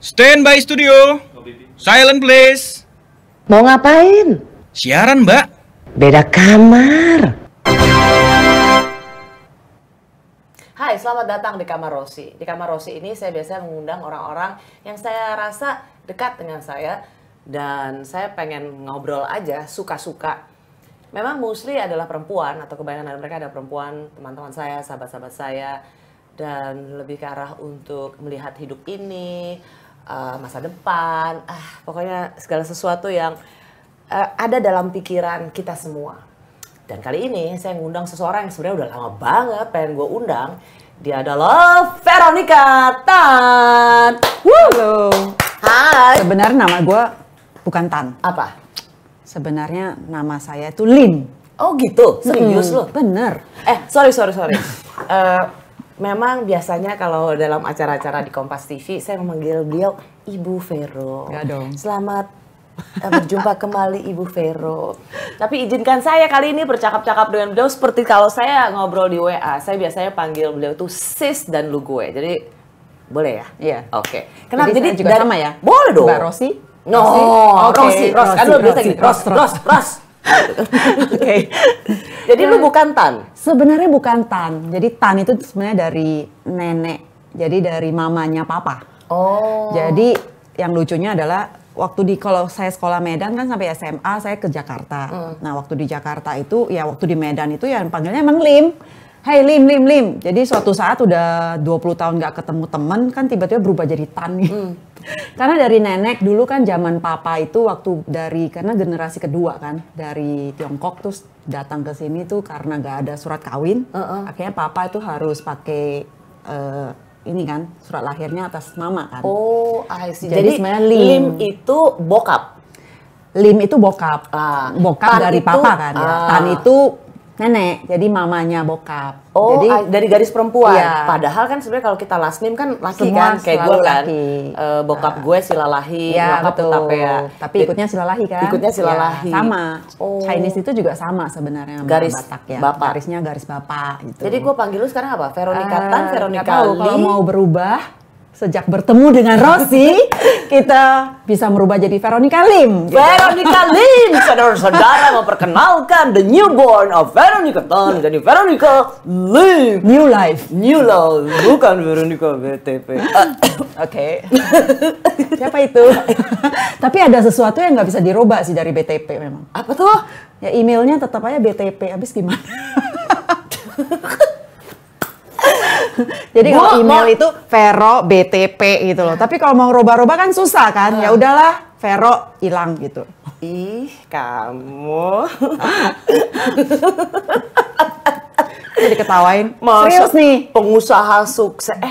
Stand by studio. Silent please. Mau ngapain? Siaran, Mbak. Beda kamar. Hai, selamat datang di Kamar Rosi. Di Kamar Rosi ini saya biasanya mengundang orang-orang yang saya rasa dekat dengan saya. Dan saya pengen ngobrol aja, suka-suka. Memang mostly adalah perempuan, atau kebanyakan dari mereka adalah perempuan, teman-teman saya, sahabat-sahabat saya. Dan lebih ke arah untuk melihat hidup ini, masa depan, pokoknya segala sesuatu yang ada dalam pikiran kita semua. Dan kali ini saya ngundang seseorang yang sebenarnya udah lama banget pengen gue undang. Dia adalah Veronica Tan. Halo. Hai. Sebenarnya nama gue bukan Tan. Apa? Sebenarnya nama saya itu Lim. Oh gitu? Serius lo? Bener. Sorry. Memang biasanya kalau dalam acara-acara di Kompas TV, saya memanggil beliau Ibu Vero. Enggak dong. Selamat berjumpa kembali Ibu Vero. Tapi izinkan saya kali ini bercakap-cakap dengan beliau seperti kalau saya ngobrol di WA. Saya biasanya panggil beliau tuh sis dan lu gue. Jadi boleh ya? Iya. Oke. Kenapa? Jadi juga sama ya? Boleh dong. Mbak Rosi? No, Oke. Ros. Kan lu biasa gitu. Ros. Oke. Jadi lu bukan Tan? Sebenarnya bukan Tan. Jadi Tan itu sebenarnya dari nenek. Jadi dari mamanya papa. Oh. Jadi yang lucunya adalah kalau saya sekolah Medan kan sampai SMA saya ke Jakarta. Nah waktu di Jakarta itu ya waktu di Medan itu ya panggilnya emang Lim. Hey Lim. Jadi suatu saat udah 20 tahun gak ketemu temen kan tiba-tiba berubah jadi Tan gitu. Karena dari nenek dulu kan zaman papa itu karena generasi kedua kan dari Tiongkok terus datang ke sini tuh karena gak ada surat kawin. Akhirnya papa itu harus pakai ini kan surat lahirnya atas mama kan. Oh, I see. Jadi sebenarnya Lim itu bokap. Lim itu bokap. Bokap Tan dari itu, papa kan ya. Tan itu nenek, jadi mamanya bokap. Oh, jadi dari garis perempuan. Iya. Padahal kan sebenarnya kalau kita last name kan laki Semua kan, kayak selalu gue kan. laki. Bokap gue Silalahi, ya nyokap betul. Utapea. Tapi ikutnya Silalahi kan? Ikutnya Silalahi. Ya, sama. Oh. Chinese itu juga sama sebenarnya. Garis Batak ya. bapak. Garisnya garis bapak gitu. Jadi gue panggil lu sekarang apa? Veronica Tan, Veronica nggak tahu, Lim. kalau mau berubah, sejak bertemu dengan Rosi, kita bisa merubah jadi Veronica Lim. Gitu. Veronica Lim, saudara-saudara memperkenalkan the newborn of Veronica Tan, jadi Veronica Lim. New life. New love, bukan Veronica BTP. Oke. Siapa itu? Tapi ada sesuatu yang nggak bisa dirubah sih dari BTP memang. Apa tuh? Ya emailnya tetap aja BTP, habis gimana? Jadi kalau email itu Vero BTP gitu loh. Tapi kalau mau rubah-rubah kan susah kan. Ya udahlah, Vero hilang gitu. Ih, kamu. Jadi ketawain. Masa Serius nih. Pengusaha sukses.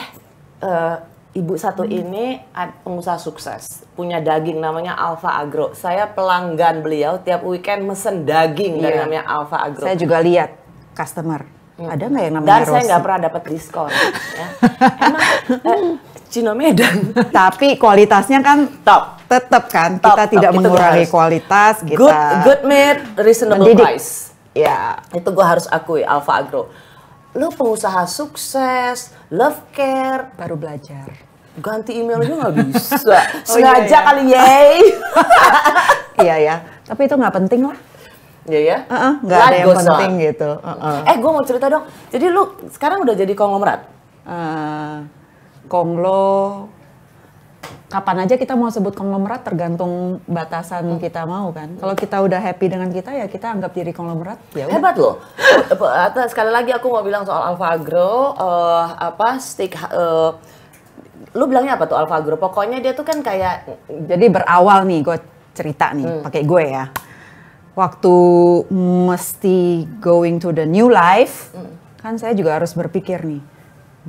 Ibu satu ini pengusaha sukses. Punya daging namanya Alfa Agro. Saya pelanggan beliau tiap weekend mesen daging dari namanya Alfa Agro. Saya juga lihat customer. Ada nggak yang namanya Dan Rosi? saya nggak pernah dapat diskon. Ya. Emang Cino Medan. Tapi kualitasnya kan Top. tetap kan. Top, Kita top. tidak Itu mengurangi harus. kualitas. Kita Good made, reasonable mendidik. price. Ya. Itu gue harus akui, Alfa Agro. Lu pengusaha sukses, love care, Baru belajar. ganti email aja nggak bisa. Oh, Sengaja iya, iya. kali, yey. Iya ya. Tapi itu nggak penting lah. Iya ya? Nggak ada yang penting gitu. Gue mau cerita dong. Jadi lu sekarang udah jadi konglomerat? Konglo, kapan aja kita mau sebut konglomerat tergantung batasan kita mau kan. Kalau kita udah happy dengan kita ya kita anggap diri konglomerat. Ya udah. Hebat loh. Sekali lagi aku mau bilang soal Alfa Agro, lu bilangnya apa tuh Alfa Agro? Pokoknya dia tuh kan kayak, Jadi berawal nih gue cerita nih pakai gue ya. Waktu mesti going to the new life, kan saya juga harus berpikir nih,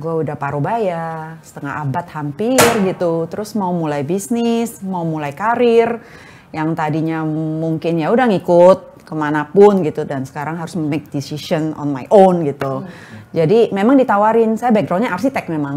gue udah paruh baya, setengah abad hampir gitu, terus mau mulai bisnis, mau mulai karir, yang tadinya mungkin ya udah ngikut kemanapun gitu, dan sekarang harus make decision on my own gitu. Jadi memang ditawarin, saya backgroundnya arsitek memang.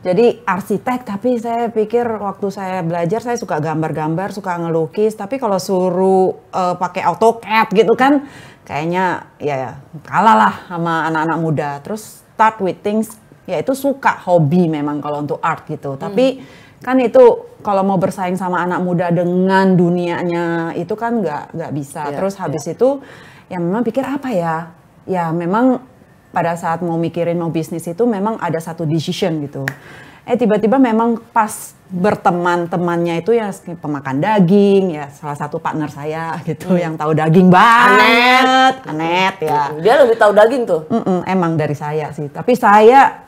Jadi arsitek, tapi saya pikir waktu saya belajar saya suka gambar-gambar, suka ngelukis. Tapi kalau suruh pakai AutoCAD gitu kan, kayaknya ya kalah lah sama anak-anak muda. Terus start with things, ya itu suka hobi memang kalau untuk art gitu. Tapi Kan itu kalau mau bersaing sama anak muda dengan dunianya itu kan nggak bisa. Terus habis itu ya memang pikir apa ya? Ya memang pada saat mau mikirin mau bisnis itu memang ada satu decision gitu. Tiba-tiba memang pas berteman temannya itu ya pemakan daging ya salah satu partner saya gitu yang tahu daging banget. Anet ya. Dia lebih tahu daging tuh. Emang dari saya sih. Tapi saya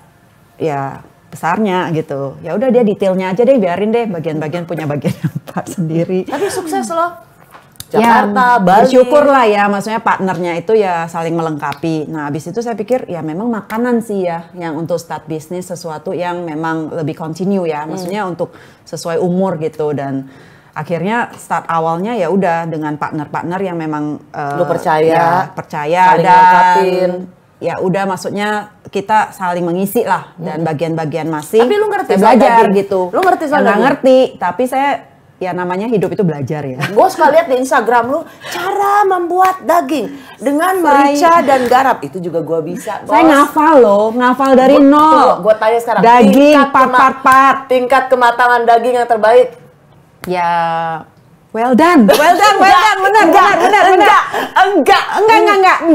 ya besarnya gitu. Ya udah dia detailnya aja deh, biarin deh bagian-bagian punya bagian apa sendiri. Tapi sukses loh. Jakarta, ya, Bali. Bersyukur lah ya, maksudnya partnernya itu ya saling melengkapi. Nah, habis itu saya pikir ya memang makanan sih ya yang untuk start bisnis sesuatu yang memang lebih continue ya. Maksudnya untuk sesuai umur gitu dan akhirnya start awalnya ya udah dengan partner-partner yang memang lu percaya, saling dan melengkapin. Ya udah maksudnya kita saling mengisi lah dan bagian-bagian masing. Tapi lu ngerti saya soal belajar daging? gitu. Lu ngerti soal nggak daging? ngerti, tapi saya ya namanya hidup itu belajar ya. Gue suka lihat di Instagram lu cara membuat daging dengan merica dan garam. Itu juga gue bisa. Bos. Saya ngafal loh, ngafal dari nol. Gue tanya sekarang. Daging part. Tingkat kematangan daging yang terbaik. Ya well done, benar. Enggak.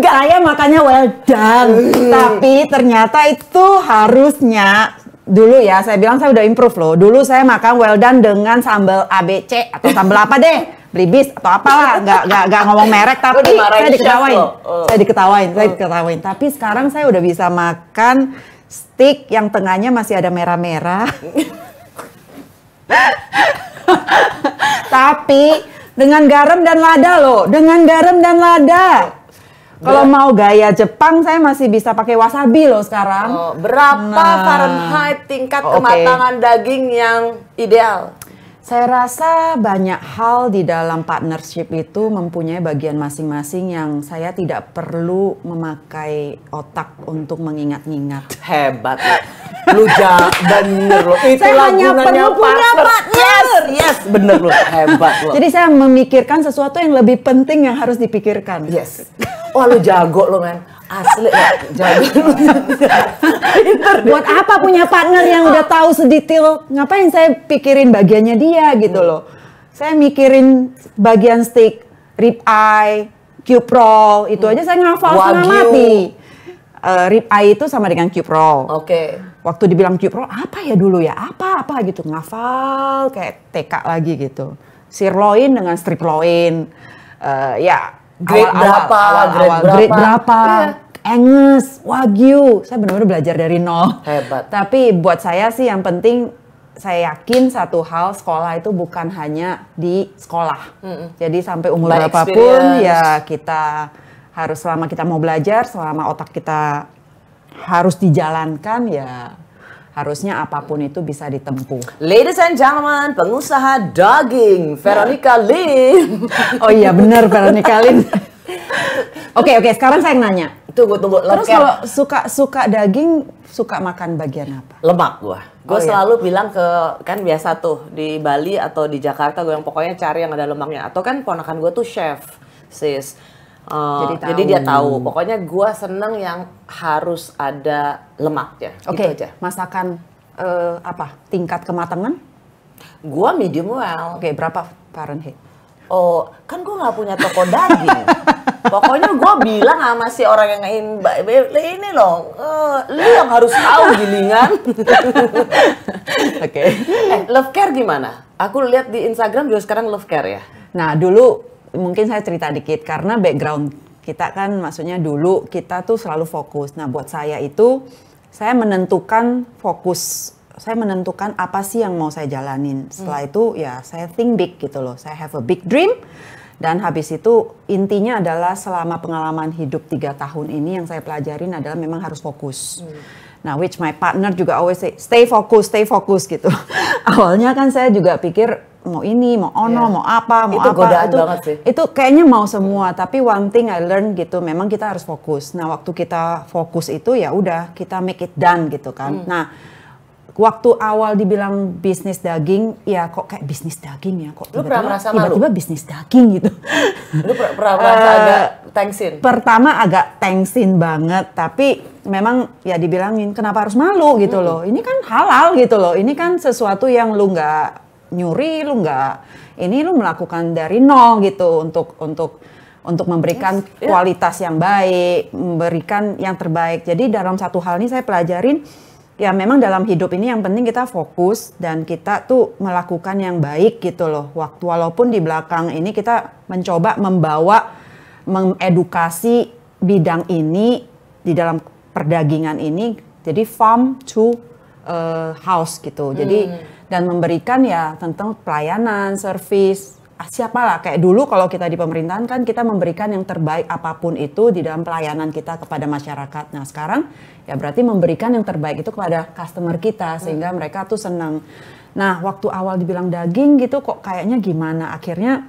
Saya makannya well done, tapi ternyata itu harusnya dulu ya. Saya bilang saya udah improve loh. Dulu saya makan well done dengan sambal ABC atau sambal apa deh, Bribis atau apalah. Nggak ngomong merek, tapi saya diketawain. Tapi sekarang saya udah bisa makan steak yang tengahnya masih ada merah-merah. Tapi dengan garam dan lada loh, Kalau mau gaya Jepang saya masih bisa pakai wasabi loh sekarang. Berapa Fahrenheit tingkat kematangan daging yang ideal? Saya rasa banyak hal di dalam partnership itu mempunyai bagian masing-masing yang saya tidak perlu memakai otak untuk mengingat-ingat. Hebat lu bener lo. Saya hanya perlu punya partner. Yes, bener lo. Hebat lo. Jadi saya memikirkan sesuatu yang lebih penting yang harus dipikirkan. Yes. Wah lu jago lo men. Asli jago. Buat apa punya partner yang udah tahu sedetail? Ngapain saya pikirin bagiannya dia gitu loh. Saya mikirin bagian steak, rib eye, cube roll, itu aja saya ngafal setengah mati. Rib eye itu sama dengan cube roll. Oke. Waktu dibilang cube roll, apa ya dulu ya? Apa gitu, ngafal kayak TK lagi gitu. Sirloin dengan strip loin. Ya, grade berapa? Iya. Angus, Wagyu. Saya benar-benar belajar dari nol. Hebat. Tapi buat saya sih yang penting saya yakin satu hal, sekolah itu bukan hanya di sekolah. Jadi sampai umur berapapun ya kita harus, selama kita mau belajar, selama otak kita harus dijalankan ya harusnya apapun itu bisa ditempuh. Ladies and gentlemen, pengusaha daging Veronica Lim. Oh iya benar, Veronica Lim. Oke, sekarang saya nanya. Tunggu. Terus kalau suka daging, suka makan bagian apa? Lemak gue selalu bilang kan biasa tuh di Bali atau di Jakarta gue yang pokoknya cari yang ada lemaknya. Atau kan ponakan gue tuh chef, sis. Jadi dia tahu. Pokoknya gue seneng yang harus ada lemaknya. Oke, gitu aja. masakan apa? Tingkat kematangan? Gue medium well. Oke, berapa Fahrenheit? Oh, kan gue nggak punya toko daging. Pokoknya gue bilang sama si orang yang ini loh, lu yang harus tahu gilingan. Oke. Love care gimana? Aku lihat di Instagram juga sekarang love care ya. Nah dulu mungkin saya cerita dikit karena background kita kan, maksudnya dulu kita tuh selalu fokus. Nah buat saya itu saya menentukan fokus. Saya menentukan apa sih yang mau saya jalanin. Setelah itu ya saya think big gitu loh. Saya have a big dream. Dan habis itu intinya adalah selama pengalaman hidup 3 tahun ini yang saya pelajarin adalah memang harus fokus. Nah which my partner juga always say, stay focus gitu. Awalnya kan saya juga pikir mau ini, mau mau apa, mau itu apa. Godaan banget sih. Itu kayaknya mau semua. Tapi one thing I learned gitu, memang kita harus fokus. Nah waktu kita fokus itu ya udah kita make it done gitu kan. Nah waktu awal dibilang bisnis daging, ya kok kayak bisnis daging ya, kok Lu pernah merasa malu? tiba-tiba bisnis daging gitu. Lu pernah merasa agak thanksin? Pertama agak thanksin banget, tapi memang ya dibilangin kenapa harus malu gitu loh. Ini kan halal gitu loh. Ini kan sesuatu yang lu nggak nyuri, lu nggak ini lu melakukan dari nol gitu untuk memberikan kualitas yang baik, memberikan yang terbaik. Jadi dalam satu hal ini saya pelajarin ya memang dalam hidup ini yang penting kita fokus dan kita tuh melakukan yang baik gitu loh. Walaupun di belakang ini kita mencoba mengedukasi bidang ini di dalam perdagingan ini, jadi farm to house gitu. Jadi dan memberikan ya tentang pelayanan, service, siapalah kayak dulu kalau kita di pemerintahan kan kita memberikan yang terbaik apapun itu di dalam pelayanan kita kepada masyarakat. Nah sekarang ya berarti memberikan yang terbaik itu kepada customer kita sehingga mereka tuh senang. Nah waktu awal dibilang daging gitu kok kayaknya gimana, akhirnya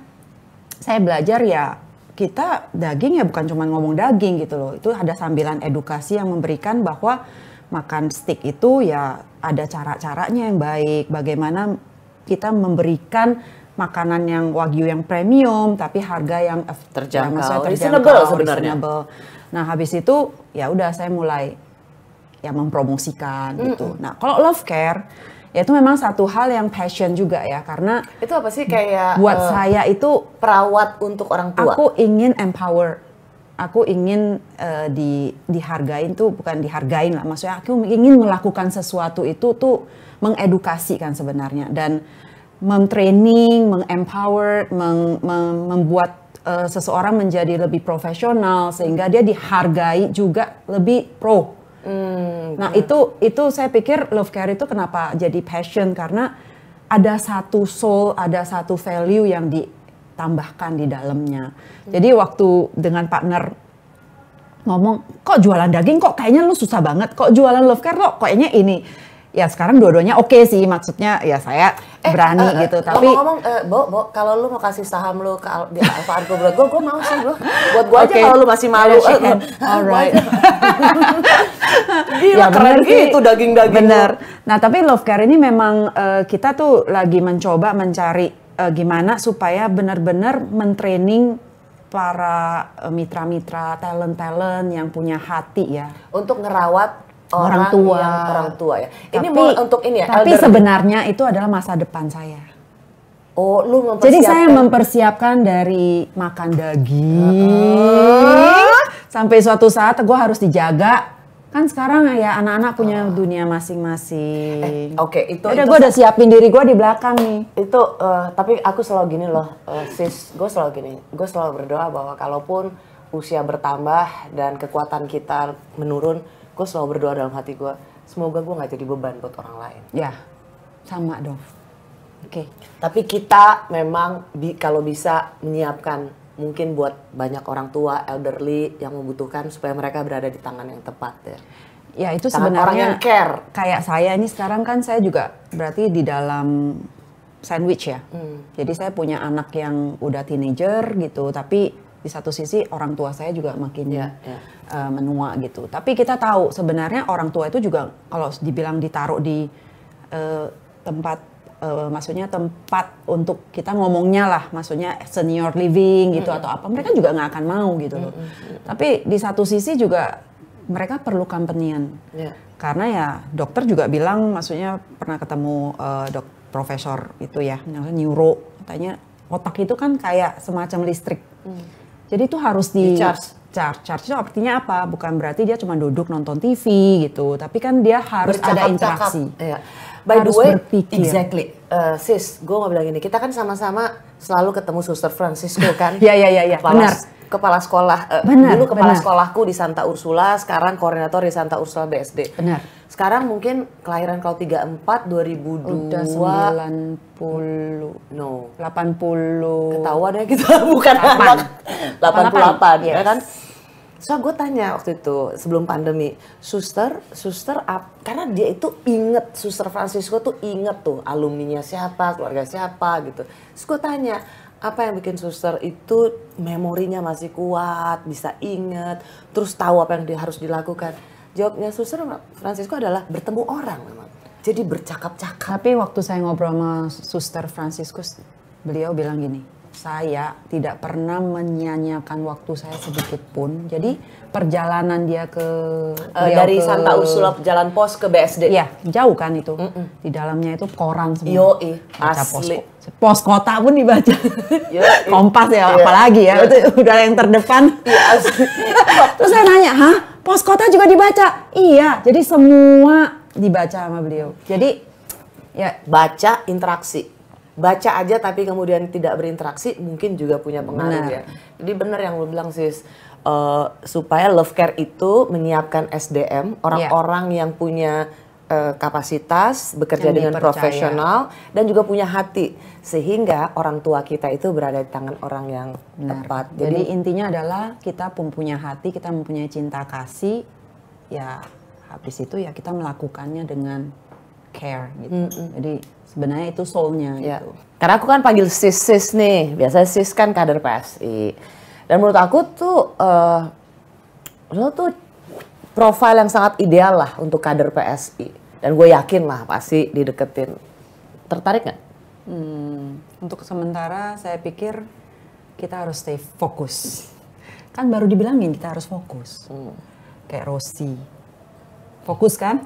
saya belajar ya kita daging ya bukan cuma ngomong daging gitu loh, itu ada sambilan edukasi yang memberikan bahwa makan steak itu ya ada cara-caranya yang baik, bagaimana kita memberikan makanan yang wagyu yang premium tapi harga yang terjangkau, reasonable sebenarnya. Nah habis itu ya udah saya mulai ya mempromosikan gitu. Nah kalau love care ya itu memang satu hal yang passion juga ya, karena itu apa sih kayak buat saya itu perawat untuk orang tua. Aku ingin empower, aku ingin dihargain tuh bukan dihargain lah, maksudnya aku ingin melakukan sesuatu itu tuh mengedukasi kan sebenarnya dan memtraining, mengempower, membuat seseorang menjadi lebih profesional sehingga dia dihargai juga lebih pro. Nah itu saya pikir love care itu kenapa jadi passion, karena ada satu soul, ada satu value yang ditambahkan di dalamnya. Jadi waktu dengan partner ngomong, kok jualan daging kok kayaknya lu susah banget, kok jualan love care kok kayaknya ini. Ya sekarang dua-duanya oke sih, maksudnya ya saya berani gitu. Tapi ngomong-ngomong, Bo, kalau lu mau kasih saham lu di Alfa Argo Broad, gue mau sih bro. Buat gue aja kalau lu masih malu. Alright. Gila, keren gitu daging-daging. Bener. Nah tapi love care ini memang kita tuh lagi mencoba mencari gimana supaya benar-benar mentraining para mitra-mitra talent-talent yang punya hati ya. Untuk ngerawat orang tua ya. Ini Tapi, mau untuk ini ya. Tapi sebenarnya itu adalah masa depan saya. Oh, lu mempersiapkan. Jadi saya mempersiapkan dari makan daging sampai suatu saat gue harus dijaga. Kan sekarang ya anak-anak punya dunia masing-masing. Oke, itu gue udah siapin diri gue di belakang nih. Itu tapi aku selalu gini loh, sis, gue selalu berdoa bahwa kalaupun usia bertambah dan kekuatan kita menurun, gue selalu berdoa dalam hati gue, semoga gue nggak jadi beban buat orang lain. Ya, sama dong. Oke. Tapi kita memang kalau bisa menyiapkan mungkin buat banyak orang tua, elderly yang membutuhkan supaya mereka berada di tangan yang tepat ya. Ya itu Tangan sebenarnya orang yang care. Kayak saya ini sekarang kan saya juga berarti di dalam sandwich ya. Jadi saya punya anak yang udah teenager gitu, tapi di satu sisi orang tua saya juga makin menua gitu. Tapi kita tahu sebenarnya orang tua itu juga kalau dibilang ditaruh di tempat, maksudnya tempat untuk kita ngomongnya lah, maksudnya senior living gitu atau apa, mereka juga nggak akan mau gitu loh. Tapi di satu sisi juga mereka perlu company-an. Karena ya dokter juga bilang, maksudnya pernah ketemu profesor itu ya, neuro, katanya otak itu kan kayak semacam listrik. Jadi itu harus di charge. Charge itu artinya apa? Bukan berarti dia cuma duduk nonton TV gitu, tapi kan dia harus ada interaksi. By the way, berpikir. exactly. Sis, gue mau bilang ini, kita kan sama-sama selalu ketemu Suster Francisco kan? Iya. Benar. Kepala sekolah, dulu kepala sekolahku di Santa Ursula, sekarang koordinator di Santa Ursula BSD. Benar. Sekarang mungkin kelahiran kau 34, 2002. Udah 90. No. 80. Ketahuan ya gitu, bukan anak. 88, ya kan? So gue tanya waktu itu sebelum pandemi, suster karena dia itu inget, Suster Francisco tuh inget tuh alumninya siapa, keluarga siapa gitu. Terus gue tanya, apa yang bikin suster itu memorinya masih kuat, bisa inget, terus tahu apa yang dia harus dilakukan. Jawabnya Suster Francisco adalah bertemu orang memang. jadi bercakap-cakap. Tapi waktu saya ngobrol sama Suster Franciscus, beliau bilang gini, saya tidak pernah menyanyiakan waktu saya sedikit pun. Jadi perjalanan dia ke Dari Santa Ursula Jalan Pos ke BSD. ya jauh kan itu. Di dalamnya itu koran semua. Yoi, Baca asli. pos kota pun dibaca. Yoi. Kompas ya, Iya. apalagi ya, Iya. itu udah yang terdepan. Iya, asli. Terus saya nanya, hah? Pos kota juga dibaca? Iya, jadi semua dibaca sama beliau. Jadi ya Baca, interaksi. Baca aja tapi kemudian tidak berinteraksi mungkin juga punya pengaruh Benar. ya. Jadi benar yang lu bilang sis, supaya Love Care itu menyiapkan SDM, orang-orang yang punya kapasitas, bekerja Yang dengan dipercaya. profesional dan juga punya hati. Sehingga orang tua kita itu berada di tangan orang yang tepat. Jadi intinya adalah kita pun punya hati, kita mempunyai cinta kasih, ya habis itu ya kita melakukannya dengan care gitu. Jadi sebenarnya itu soul-nya Ya. gitu. Karena aku kan panggil sis nih, biasanya sis kan kader PSI. Dan menurut aku tuh, lo tuh profil yang sangat ideal lah untuk kader PSI. Dan gue yakin lah pasti dideketin. Tertarik nggak? Untuk sementara saya pikir kita harus stay fokus. Kan baru dibilangin kita harus fokus. Kayak Rossi. Fokus kan?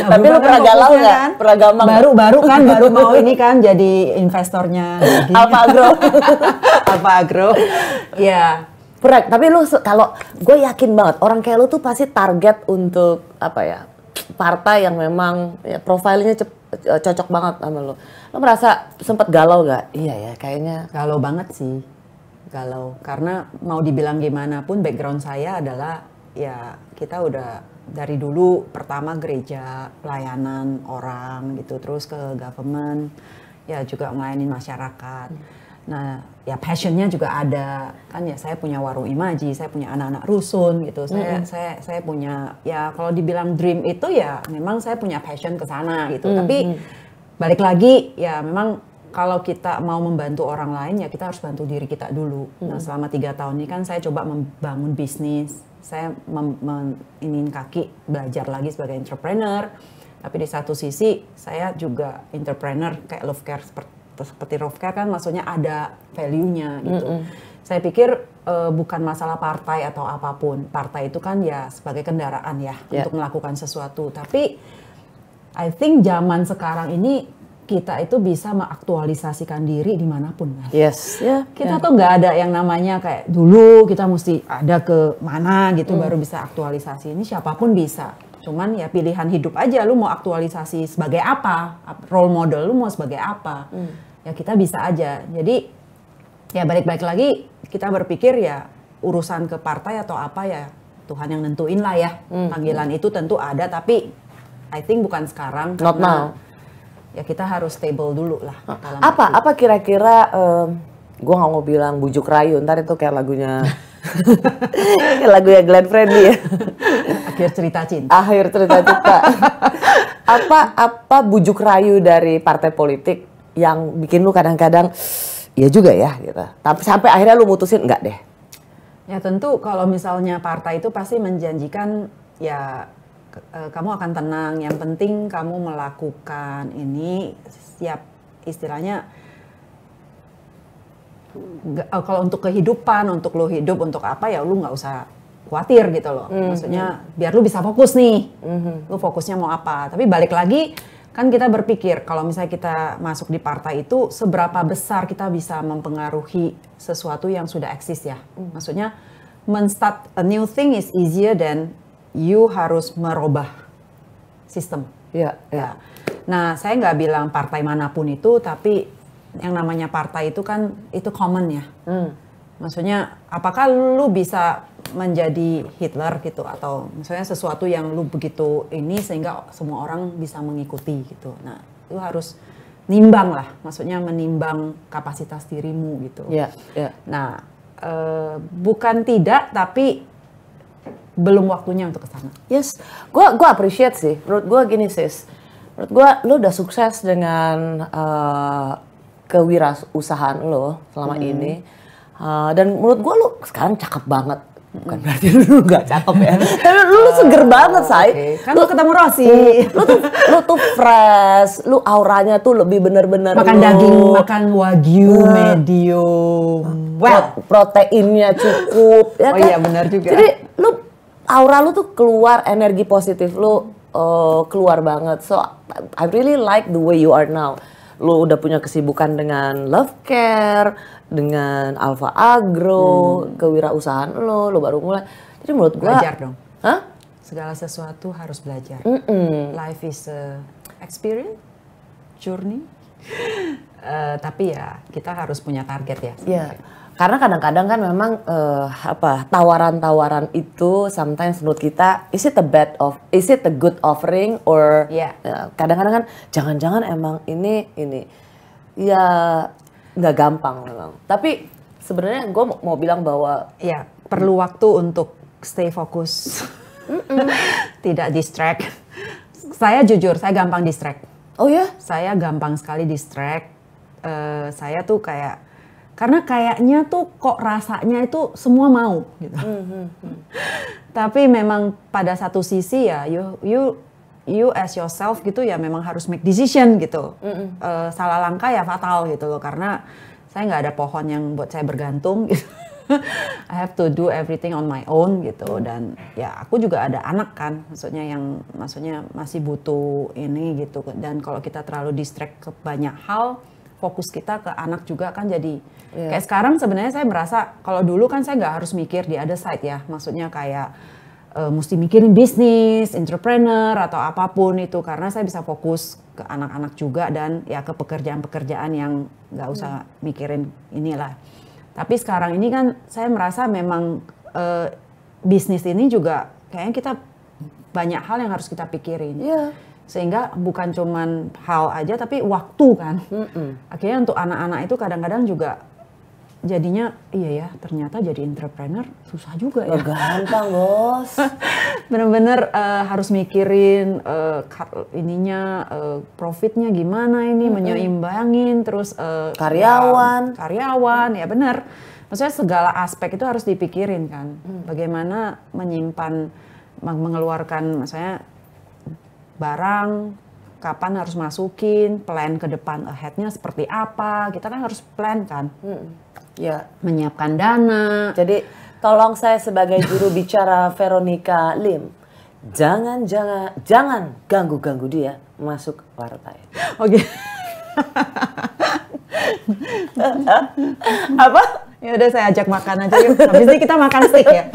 Tapi lo pernah galau nggak? Kan? Pernah gampang nggak? Baru mau ini kan jadi investornya. Alfa Agro. Alfa Agro. Ya. Correct. Tapi lu kalau gue yakin banget orang kayak lu tuh pasti target untuk apa ya? Partai yang memang ya, profilnya cocok banget sama lu. Lu merasa sempat galau gak? Iya ya, kayaknya. Galau banget sih. Galau. Karena mau dibilang gimana pun background saya adalah ya kita udah dari dulu pertama gereja, pelayanan orang gitu, terus ke government, ya juga melayani masyarakat. Nah, ya passionnya juga ada kan ya. Saya punya warung imaji, saya punya anak-anak rusun gitu. Saya punya ya kalau dibilang dream itu ya memang saya punya passion ke sana gitu. Tapi balik lagi ya memang kalau kita mau membantu orang lain ya kita harus bantu diri kita dulu. Nah selama 3 tahun ini kan saya coba membangun bisnis. Saya ingin kaki belajar lagi sebagai entrepreneur. Tapi di satu sisi saya juga entrepreneur kayak Love Care seperti Love Care kan maksudnya ada value-nya gitu. Saya pikir bukan masalah partai atau apapun. Partai itu kan ya sebagai kendaraan ya untuk melakukan sesuatu. Tapi I think zaman sekarang ini kita itu bisa mengaktualisasikan diri dimanapun kan. Yes. Ya. Kita tuh nggak ada yang namanya kayak dulu kita mesti ada ke mana gitu baru bisa aktualisasi. Ini siapapun bisa. Cuman ya pilihan hidup aja lu mau aktualisasi sebagai apa, role model lu mau sebagai apa. Ya kita bisa aja. Jadi ya balik-balik lagi kita berpikir ya urusan ke partai atau apa ya Tuhan yang nentuin lah ya. Panggilan itu tentu ada tapi I think bukan sekarang. Not now. Ya kita harus stable dulu lah. Apa kira-kira gue nggak mau bilang bujuk rayu, ntar itu kayak lagunya kayak lagunya Glenn Fredly ya. Akhir cerita cinta. Akhir cerita cinta. apa bujuk rayu dari partai politik yang bikin lu kadang-kadang ya juga ya gitu. Tapi sampai akhirnya lu mutusin enggak deh. Ya tentu kalau misalnya partai itu pasti menjanjikan ya kamu akan tenang, yang penting kamu melakukan ini siap istilahnya kalau untuk kehidupan, untuk lo hidup, untuk apa ya lu nggak usah khawatir gitu loh. Maksudnya biar lu bisa fokus nih, lu fokusnya mau apa. Tapi balik lagi kan kita berpikir kalau misalnya kita masuk di partai itu seberapa besar kita bisa mempengaruhi sesuatu yang sudah eksis ya. Maksudnya men-start a new thing is easier than you harus merubah sistem. Iya. Ya. Nah, saya nggak bilang partai manapun itu, tapi yang namanya partai itu kan itu common ya. Maksudnya, apakah lu bisa menjadi Hitler gitu atau misalnya sesuatu yang lu begitu ini sehingga semua orang bisa mengikuti gitu. Nah, lu harus nimbang lah, maksudnya menimbang kapasitas dirimu gitu. Iya. Iya. Nah, bukan tidak, tapi belum waktunya untuk ke sana. Yes, gua appreciate sih. Menurut gua gini sis, menurut gua lu udah sukses dengan kewirausahaan lo selama ini, dan menurut gua lu sekarang cakep banget. Bukan berarti lu gak cakep ya. Tapi lu seger banget, Say. Okay. Kan lu ketemu Rossi. Lu tuh fresh, lu auranya tuh lebih bener-bener Makan daging, makan wagyu medium. Proteinnya cukup, ya kan? Oh iya benar juga. Jadi lu aura lu tuh keluar, energi positif lu keluar banget. So I really like the way you are now. Lu udah punya kesibukan dengan Love Care, dengan Alpha Agro, kewirausahaan lu baru mulai. Jadi menurut gua Belajar dong. Hah? Segala sesuatu harus belajar. Life is a experience, journey. Tapi ya kita harus punya target ya. Iya. Karena kadang-kadang kan memang tawaran-tawaran itu sometimes menurut kita is it a good offering or kadang-kadang kan jangan-jangan emang ini ya nggak gampang memang. Tapi sebenarnya gue mau bilang bahwa ya perlu waktu untuk stay fokus. Tidak distract. Saya jujur, saya gampang distract. Oh ya? Saya gampang sekali distract. Saya tuh karena kayaknya tuh kok rasanya itu semua mau gitu. Tapi memang pada satu sisi ya you as yourself gitu ya memang harus make decision gitu. Salah langkah ya fatal gitu loh, karena saya nggak ada pohon yang buat saya bergantung gitu. I have to do everything on my own gitu, dan ya aku juga ada anak kan, maksudnya masih butuh ini gitu, dan kalau kita terlalu distract ke banyak hal, fokus kita ke anak juga kan jadi kayak sekarang sebenarnya saya merasa kalau dulu kan saya nggak harus mikir di other side ya, maksudnya kayak mesti mikirin bisnis, entrepreneur atau apapun itu, karena saya bisa fokus ke anak-anak juga dan ya ke pekerjaan-pekerjaan yang nggak usah mikirin inilah. Tapi sekarang ini kan saya merasa memang bisnis ini juga kayaknya kita banyak hal yang harus kita pikirin. Yeah. Sehingga bukan cuman hal aja tapi waktu kan. Akhirnya untuk anak-anak itu kadang-kadang juga jadinya iya ya ternyata jadi entrepreneur susah juga ya. Gampang bos. Bener-bener harus mikirin profitnya gimana ini, menyeimbangin terus karyawan ya bener. Maksudnya segala aspek itu harus dipikirin kan. Bagaimana mengeluarkan misalnya barang, kapan harus masukin, plan ke depan ahead-nya seperti apa, kita kan harus plan kan. Ya. Menyiapkan dana. Jadi tolong saya sebagai juru bicara Veronica Lim, jangan ganggu dia masuk partai. Oke. Apa? Ya udah saya ajak makan aja yuk. Habis ini kita makan steak ya.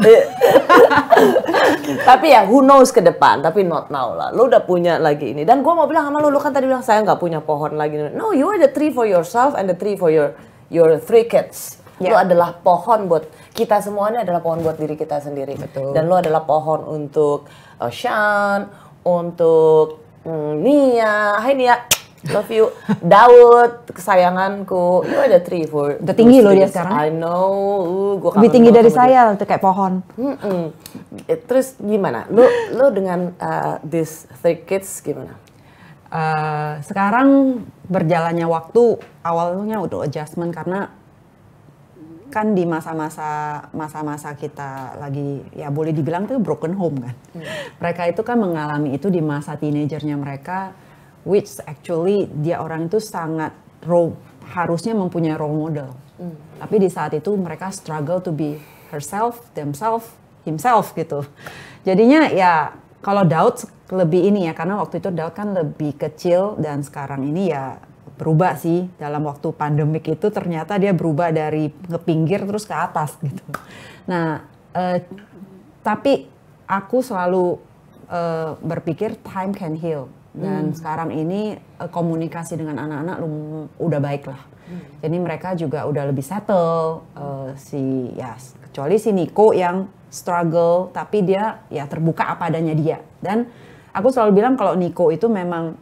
Tapi ya who knows ke depan, tapi not now lah. Lu udah punya lagi ini. Dan gue mau bilang sama lu kan tadi bilang saya nggak punya pohon lagi. No, you are the tree for yourself and the tree for your 3 kids. Lu adalah pohon buat kita semua, ini adalah pohon buat diri kita sendiri. Betul. Dan lu adalah pohon untuk Sean, untuk Nia. Hai Nia. Love you. Daud, kesayanganku. You ada tree for... Udah tinggi loh dia sekarang. I know. Gua lebih tinggi dari saya, itu kayak pohon. Terus gimana? Lu dengan these 3 kids gimana? Sekarang berjalannya waktu, awalnya udah adjustment karena kan di masa-masa kita lagi ya boleh dibilang itu broken home kan. Mereka itu kan mengalami itu di masa teenagernya mereka, which actually dia orang itu sangat harusnya mempunyai role model. Tapi di saat itu mereka struggle to be herself, themselves, himself gitu. Jadinya ya kalau Daud lebih ini ya, karena waktu itu Daud kan lebih kecil dan sekarang ini ya berubah sih. Dalam waktu pandemik itu ternyata dia berubah dari ngepinggir terus ke atas gitu. Nah, tapi aku selalu berpikir time can heal. Dan sekarang ini komunikasi dengan anak-anak udah baik lah. Jadi mereka juga udah lebih settle. Kecuali si Niko yang struggle, tapi dia ya terbuka apa adanya dia. Dan aku selalu bilang kalau Niko itu memang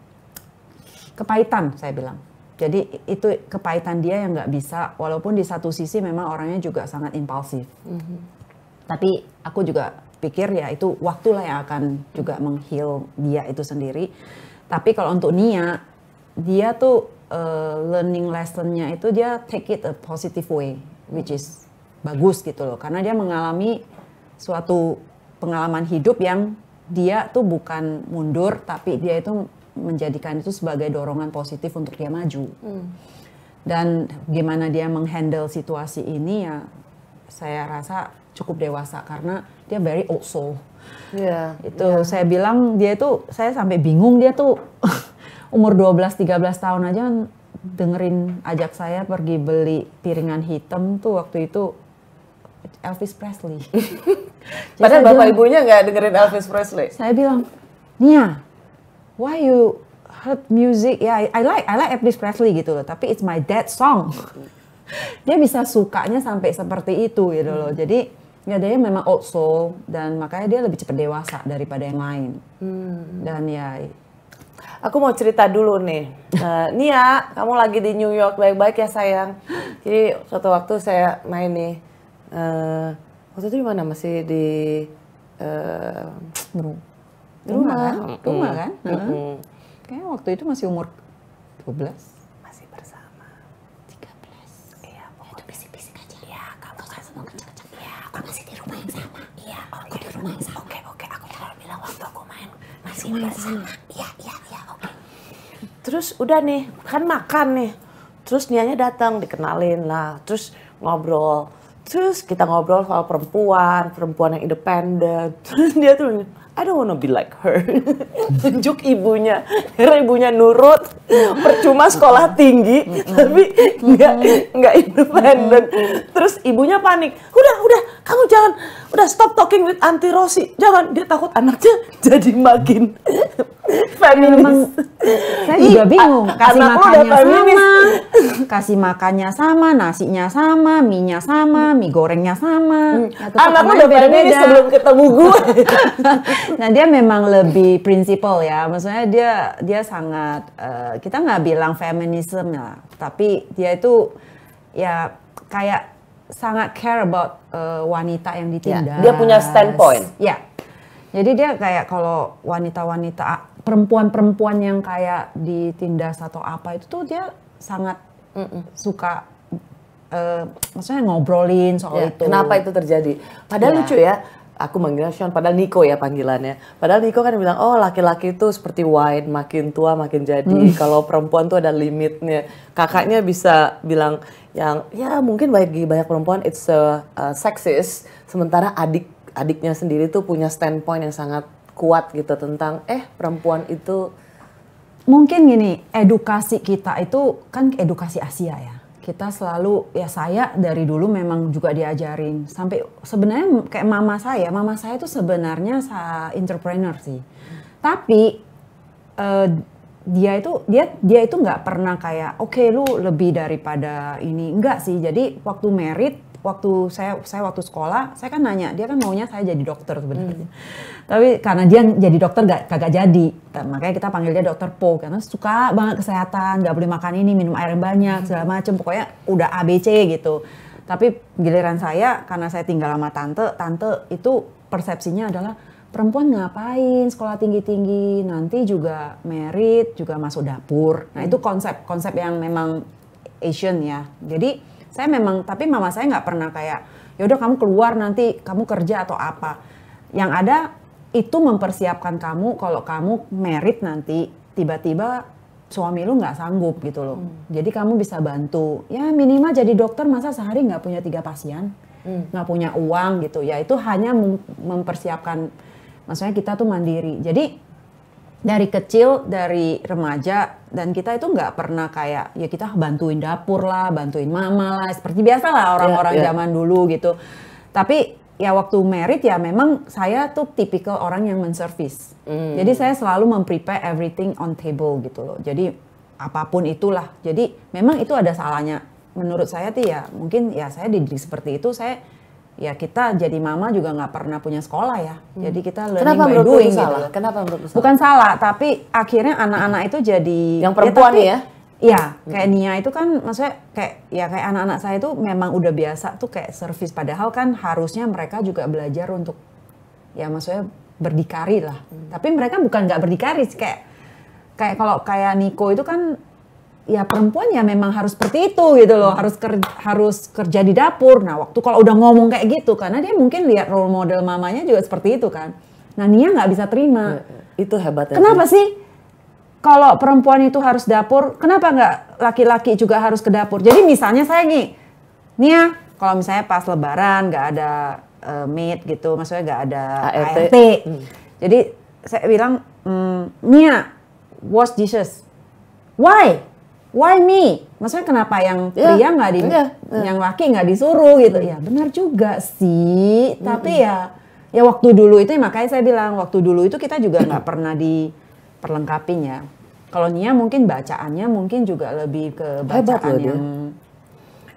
kepahitan, saya bilang. Jadi itu kepahitan dia yang nggak bisa, walaupun di satu sisi memang orangnya juga sangat impulsif. Tapi aku juga pikir ya itu waktulah yang akan juga meng-heal dia itu sendiri. Tapi kalau untuk Nia, dia tuh learning lesson-nya itu dia take it a positive way, which is bagus gitu loh. Karena dia mengalami suatu pengalaman hidup yang dia tuh bukan mundur, tapi dia itu menjadikan itu sebagai dorongan positif untuk dia maju. Dan gimana dia menghandle situasi ini ya saya rasa cukup dewasa karena dia very old soul. Saya bilang dia tuh, saya sampai bingung dia tuh umur 12-13 tahun aja dengerin ajak saya pergi beli piringan hitam tuh waktu itu Elvis Presley. Padahal bapak ibunya nggak dengerin Elvis Presley. Saya bilang, Nia, why you heard music? Ya, I like Elvis Presley gitu loh. Tapi it's my dad's song. Dia bisa sukanya sampai seperti itu gitu loh. Jadi ya dia memang old soul dan makanya dia lebih cepat dewasa daripada yang lain. Dan ya. Aku mau cerita dulu nih. Nia, kamu lagi di New York baik-baik ya sayang. Jadi suatu waktu saya main nih. Waktu itu di mana? Masih di rumah kan? Kayaknya waktu itu masih umur 12. Masih bersama. 13. Iya, Itu bisik-bisik aja. Iya, kamu kan Ngomong kenceng-kenceng. Iya, aku masih di rumah yang sama. Iya, aku di rumah yang sama. Oke, aku selalu bilang waktu aku main masih Masih bersama. Iya, oke. Terus udah nih, kan makan nih. Terus Nianya datang, dikenalin lah. Terus ngobrol. Terus kita ngobrol soal perempuan yang independen. Terus dia tuh, I don't wanna be like her. Tunjuk ibunya, karena ibunya nurut, percuma sekolah tinggi, tapi nggak independen. Terus ibunya panik, udah, kamu jangan, udah stop talking with Auntie Rosie, jangan, dia takut anaknya jadi makin feminis. Saya juga bingung, Anak lu udah feminis. kasih makannya sama, nasinya sama, mie-nya sama, mie gorengnya sama. Anak lu udah feminis sebelum ketemu gue. Nah dia memang lebih prinsipal ya, maksudnya dia sangat kita nggak bilang feminisme ya, tapi dia itu ya kayak sangat care about wanita yang ditindas. Dia punya standpoint. Ya, jadi dia kayak kalau wanita-wanita perempuan-perempuan yang kayak ditindas atau apa itu tuh dia sangat suka maksudnya ngobrolin soal itu. Kenapa itu terjadi? Padahal lucu ya. Aku manggilnya Sean, padahal Nico ya panggilannya. Padahal Nico kan bilang, oh laki-laki itu seperti wine, makin tua makin jadi. Kalau perempuan tuh ada limitnya. Kakaknya bisa bilang yang, ya mungkin bagi banyak perempuan it's sexist. Sementara adiknya sendiri tuh punya standpoint yang sangat kuat gitu tentang, perempuan itu. Mungkin gini, edukasi kita itu kan edukasi Asia ya. Kita selalu, ya saya dari dulu memang juga diajarin. Sampai sebenarnya kayak mama saya itu sebenarnya entrepreneur sih. Tapi dia itu nggak pernah kayak, oke, lu lebih daripada ini. Enggak sih, jadi waktu merit, waktu saya waktu sekolah, saya kan nanya, dia kan maunya saya jadi dokter sebenarnya. Tapi karena dia jadi dokter kagak jadi, makanya kita panggil dia dokter Po, karena suka banget kesehatan, nggak boleh makan ini, minum air yang banyak, segala macem, pokoknya udah ABC gitu. Tapi giliran saya, karena saya tinggal sama tante itu persepsinya adalah perempuan ngapain sekolah tinggi-tinggi, nanti juga merit, juga masuk dapur. Nah itu konsep yang memang Asian ya. Jadi saya memang, tapi mama saya nggak pernah kayak, yaudah kamu keluar nanti kamu kerja atau apa. Yang ada itu mempersiapkan kamu kalau kamu merit nanti tiba-tiba suami lu nggak sanggup gitu loh. Jadi kamu bisa bantu. Ya minimal jadi dokter masa sehari nggak punya 3 pasien, nggak punya uang gitu. Ya itu hanya mempersiapkan, maksudnya kita tuh mandiri. Jadi dari kecil, dari remaja, dan kita itu nggak pernah kayak, ya kita bantuin dapur lah, bantuin mama lah, seperti biasa lah orang-orang zaman dulu gitu. Tapi ya waktu merit ya memang saya tuh tipikal orang yang menservis. Jadi saya selalu memprepare everything on table gitu loh. Jadi apapun itulah. Jadi memang itu ada salahnya. Menurut saya tuh ya mungkin ya saya dididik seperti itu. Ya kita jadi mama juga nggak pernah punya sekolah ya. Jadi kita learning by doing gitu. Kenapa menurut salah? Bukan salah, tapi akhirnya anak-anak itu jadi yang perempuan ya. Iya, kayak Nia itu kan maksudnya kayak anak-anak saya itu memang udah biasa tuh kayak servis, padahal kan harusnya mereka juga belajar untuk ya maksudnya berdikari lah. Tapi mereka bukan nggak berdikari, kayak kalau kayak Nico itu kan ya perempuan ya memang harus seperti itu gitu loh, harus kerja di dapur. Nah waktu kalau udah ngomong kayak gitu, karena dia mungkin lihat role model mamanya juga seperti itu kan. Nah Nia nggak bisa terima. Itu hebatnya. Kenapa sih kalau perempuan itu harus dapur, kenapa nggak laki-laki juga harus ke dapur? Jadi misalnya saya nih, Nia, kalau misalnya pas lebaran nggak ada maid gitu, maksudnya nggak ada ART. Jadi saya bilang, Nia, wash dishes. Why me? Maksudnya kenapa yang pria nggak yang laki nggak disuruh gitu? Ya benar juga sih. Tapi ya waktu dulu itu makanya saya bilang waktu dulu itu kita juga nggak pernah diperlengkapin ya. Kalau Nia mungkin bacaannya mungkin juga lebih ke bacaan yang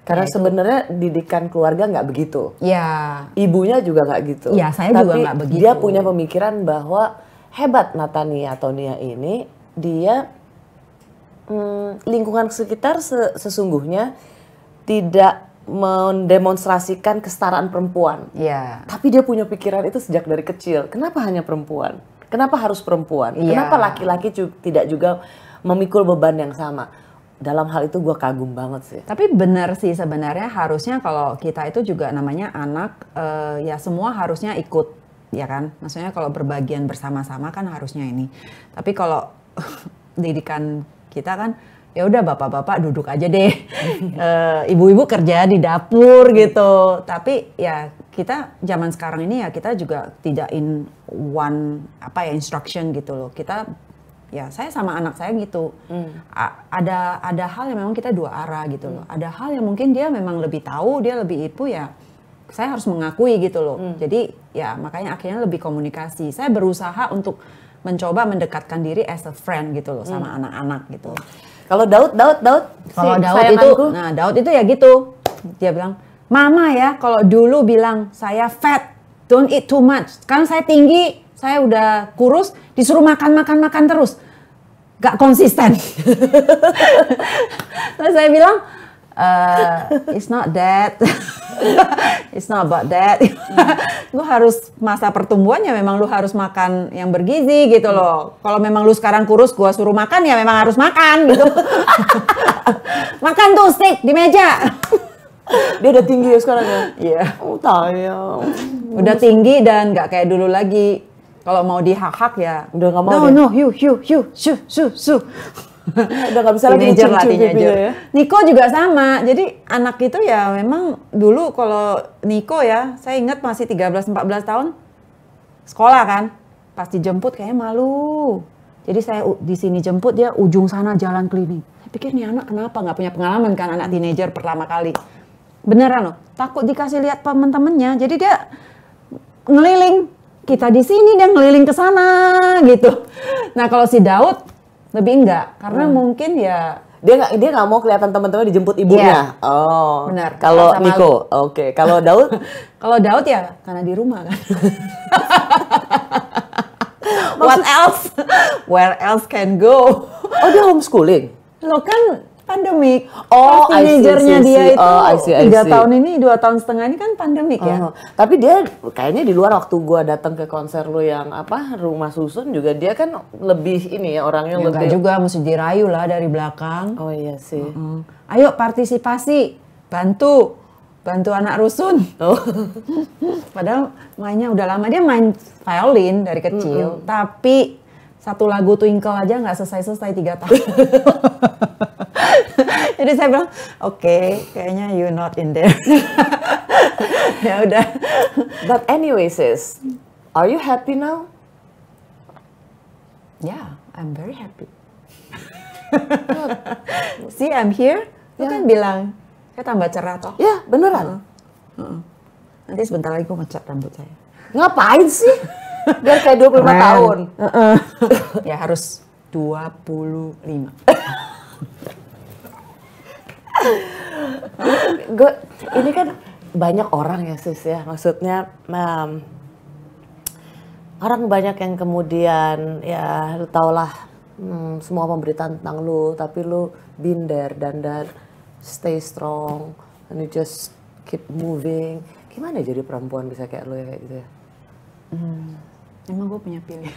karena sebenarnya didikan keluarga nggak begitu. Ya. Ibunya juga nggak gitu. Ya saya juga nggak begitu. Dia punya pemikiran bahwa hebat Natania atau Nia ini dia lingkungan sekitar sesungguhnya tidak mendemonstrasikan kesetaraan perempuan. Iya. Tapi dia punya pikiran itu sejak dari kecil. Kenapa hanya perempuan? Kenapa harus perempuan? Kenapa laki-laki tidak juga memikul beban yang sama? Dalam hal itu gue kagum banget sih. Tapi benar sih sebenarnya harusnya kalau kita itu juga namanya anak, ya semua harusnya ikut, ya kan? Maksudnya kalau berbagian bersama-sama kan harusnya ini. Tapi kalau didikan kita kan ya udah bapak-bapak duduk aja deh, ibu-ibu kerja di dapur gitu. Tapi ya kita zaman sekarang ini ya kita juga tidak in one instruction gitu loh. Kita ya saya sama anak saya gitu. Ada hal yang memang kita dua arah gitu loh. Ada hal yang mungkin dia memang lebih tahu, dia lebih itu ya. Saya harus mengakui gitu loh. Jadi ya makanya akhirnya lebih komunikasi. Saya berusaha untuk mencoba mendekatkan diri as a friend gitu loh sama anak-anak gitu. Kalau Daud Kalau Daud itu, nah Daud itu ya gitu. Dia bilang, Mama ya kalau dulu bilang saya fat, don't eat too much. Sekarang saya tinggi, saya udah kurus, disuruh makan terus. Gak konsisten. Terus saya bilang, it's not that. It's not about that. Lu harus masa pertumbuhannya memang lu harus makan yang bergizi gitu loh. Kalau memang lu sekarang kurus, gua suruh makan ya memang harus makan gitu. Makan tuh steak di meja. Dia udah tinggi ya sekarang ya? Iya. Oh tayang. Udah tinggi dan nggak kayak dulu lagi. Kalau mau dihak-hak ya. Udah nggak mau. No, su. Udah nggak bisa lagi teenager. Ya. Niko juga sama. Jadi anak itu ya memang dulu kalau Niko ya, saya ingat masih 13-14 tahun sekolah kan. Pas dijemput kayaknya malu. Jadi saya di sini jemput dia ujung sana jalan keliling. Saya pikir nih anak kenapa nggak punya pengalaman kan anak teenager pertama kali. Beneran loh, takut dikasih lihat temen-temennya. Jadi dia ngeliling. Kita di sini dia ngeliling ke sana gitu. Nah kalau si Daud lebih enggak, karena mungkin ya dia nggak mau kelihatan teman-teman dijemput ibunya. Yeah. Oh, benar. Kalau Niko, oke. Kalau Daud, kalau Daud ya karena di rumah kan. What else? Where else can go? Oh dia homeschooling. Lo kan pandemik. Oh, teenagernya dia itu 3 tahun ini, 2 tahun setengah ini kan pandemik ya. Tapi dia kayaknya di luar waktu gua datang ke konser lo yang rumah susun juga dia kan lebih ini ya orangnya Ya, lebih juga mesti dirayu lah dari belakang. Oh iya sih. Ayo partisipasi, bantu anak rusun. Oh. Padahal mainnya udah lama, dia main violin dari kecil, tapi satu lagu Twinkle aja nggak selesai 3 tahun. Jadi saya bilang, oke, kayaknya you not in there. Ya udah. But anyway sis, are you happy now? Yeah, I'm very happy. See, I'm here. Lu kan bilang, saya tambah cerah toh. Ya, beneran. Nanti sebentar lagi gue ngecat rambut saya. Ngapain sih? Biar kayak 25 tahun. Ya harus 25. Ini kan banyak orang ya sis ya, maksudnya orang banyak yang kemudian ya lu tau lah semua pemberitaan tentang lu, tapi lu been there dan stay strong and you just keep moving. Gimana jadi perempuan bisa kayak lu ya kayak gitu ya? Emang gue punya pilihan.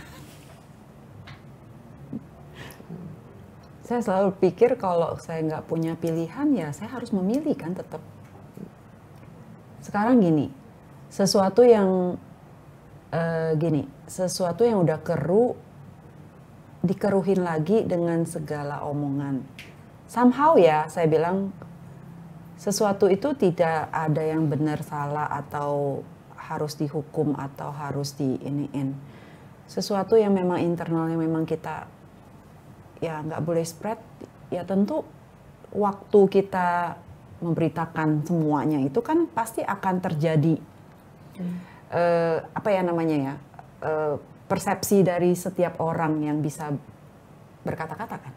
saya selalu pikir kalau saya nggak punya pilihan ya saya harus memilih kan tetap. Sekarang gini, sesuatu yang udah keruh dikeruhin lagi dengan segala omongan. Somehow ya saya bilang sesuatu itu tidak ada yang benar salah atau harus dihukum atau harus diiniin. Sesuatu yang memang internal yang memang kita ya nggak boleh spread, ya tentu waktu kita memberitakan semuanya itu kan pasti akan terjadi persepsi dari setiap orang yang bisa berkata-kata kan.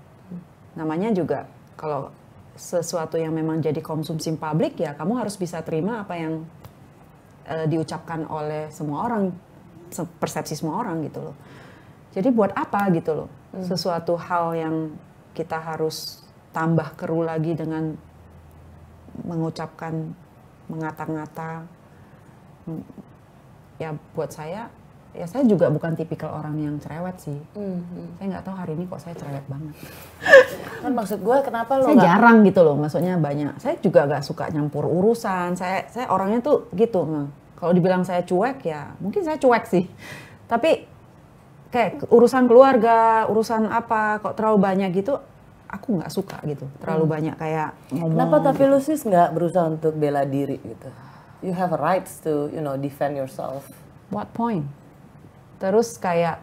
Namanya juga kalau sesuatu yang memang jadi konsumsi publik ya kamu harus bisa terima apa yang diucapkan oleh semua orang, persepsi semua orang gitu loh. Jadi buat apa gitu loh, sesuatu hal yang kita harus tambah keruh lagi dengan mengucapkan, mengata-ngata. Ya buat saya, ya saya juga bukan tipikal orang yang cerewet sih. Saya nggak tahu hari ini kok saya cerewet banget. Kan maksud gue kenapa lo saya jarang gitu loh, maksudnya banyak. Saya juga nggak suka nyampur urusan. Saya orangnya tuh gitu. Kalau dibilang saya cuek ya mungkin saya cuek sih. Tapi kayak urusan keluarga, urusan apa kok terlalu banyak gitu, aku nggak suka gitu. Terlalu banyak kayak ngomong. Kenapa tapi lu sih nggak berusaha untuk bela diri gitu? You have a right to, defend yourself. What point? Terus kayak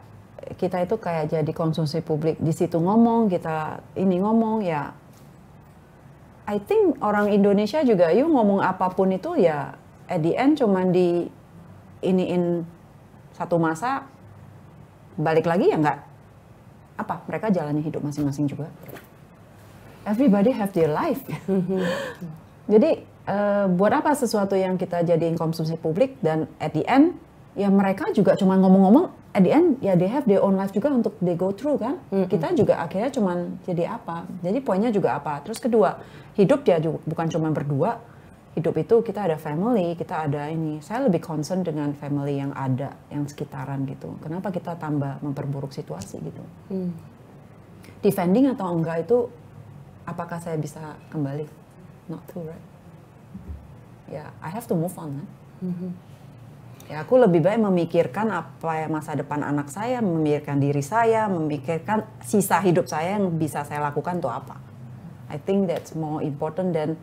kita itu kayak jadi konsumsi publik. Di situ ngomong, kita ini ngomong ya. I think orang Indonesia juga you ngomong apapun itu ya at the end cuman di iniin satu masa balik lagi ya nggak apa mereka jalani hidup masing-masing juga. Everybody have their life. Jadi buat apa sesuatu yang kita jadiin konsumsi publik dan at the end ya mereka juga cuma ngomong-ngomong, at the end ya they have their own life juga untuk they go through kan. Kita juga akhirnya cuma jadi apa. Jadi poinnya juga apa. Terus kedua, hidup ya juga bukan cuma berdua. Hidup itu kita ada family, kita ada ini. Saya lebih concern dengan family yang ada, yang sekitaran gitu. Kenapa kita tambah memperburuk situasi gitu. Defending atau enggak itu, apakah saya bisa kembali? Not to, right? Ya, I have to move on kan. Ya, aku lebih baik memikirkan apa ya masa depan anak saya, memikirkan diri saya, memikirkan sisa hidup saya yang bisa saya lakukan tuh apa. I think that's more important than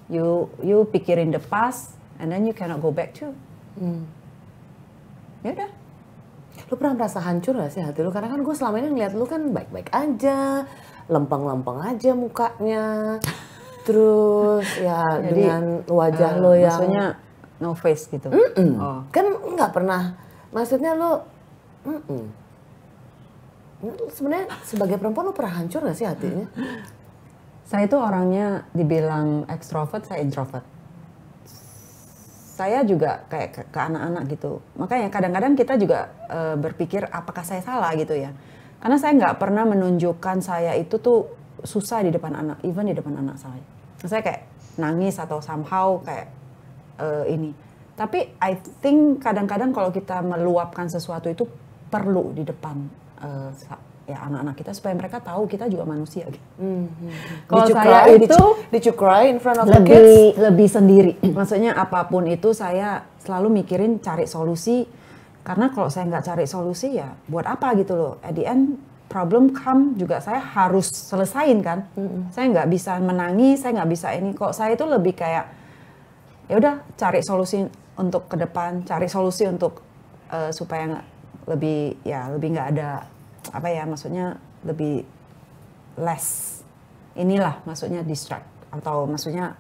you pikirin the past and then you cannot go back to. Ya udah. Lu pernah merasa hancur gak sih hati lu? Karena kan gue selama ini ngeliat lu kan baik-baik aja, lempeng-lempeng aja mukanya. Terus ya jadi, dengan wajah lo yang maksudnya no face gitu. Oh. Kan nggak pernah. Maksudnya lo sebenarnya sebagai perempuan lo pernah hancur gak sih hatinya? Saya itu orangnya dibilang extrovert, saya introvert. Saya juga kayak ke anak-anak gitu. Makanya kadang-kadang kita juga berpikir apakah saya salah gitu ya. Karena saya nggak pernah menunjukkan saya itu tuh susah di depan anak, even di depan anak saya. Saya kayak nangis atau somehow kayak ini. Tapi I think kadang-kadang kalau kita meluapkan sesuatu itu perlu di depan ya anak-anak kita supaya mereka tahu kita juga manusia gitu. Kalau saya itu did you cry in front of the kids? Lebih sendiri. Maksudnya apapun itu saya selalu mikirin cari solusi. Karena kalau saya nggak cari solusi ya buat apa gitu loh. At the end problem come juga saya harus selesain kan. Saya nggak bisa menangis, saya nggak bisa ini. Kok saya itu lebih kayak ya udah cari solusi untuk ke depan, cari solusi untuk supaya lebih nggak ada apa ya maksudnya lebih less inilah maksudnya distract atau maksudnya